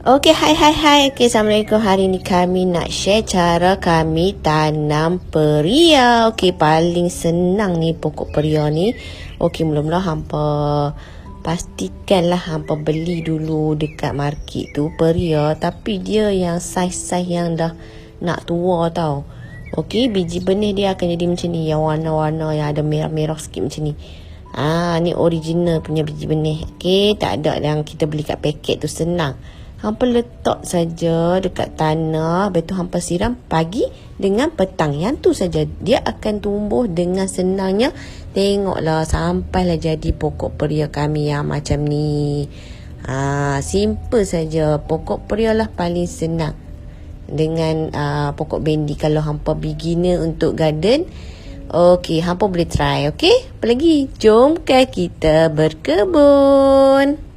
Okey, hai. Okey, Assalamualaikum. Hari ni kami nak share cara kami tanam peria. Okey, paling senang ni pokok peria ni. Okey, mula-mula hampa pastikanlah hampa beli dulu dekat market tu peria, tapi dia yang saiz-saiz yang dah nak tua tau. Okey, biji benih dia akan jadi macam ni, yang warna-warna yang ada merah-merah sikit macam ni. Ni original punya biji benih. Okey, tak ada yang kita beli kat paket tu, senang. Hampa letak saja dekat tanah, lepas tu hampa siram pagi dengan petang. Yang tu saja, dia akan tumbuh dengan senangnya. Tengoklah sampailah jadi pokok peria kami yang macam ni. Simple saja. Pokok peria lah paling senang dengan pokok bendi kalau hampa beginner untuk garden. Okey, hampa boleh try. Okey, apa lagi? Jom kita berkebun.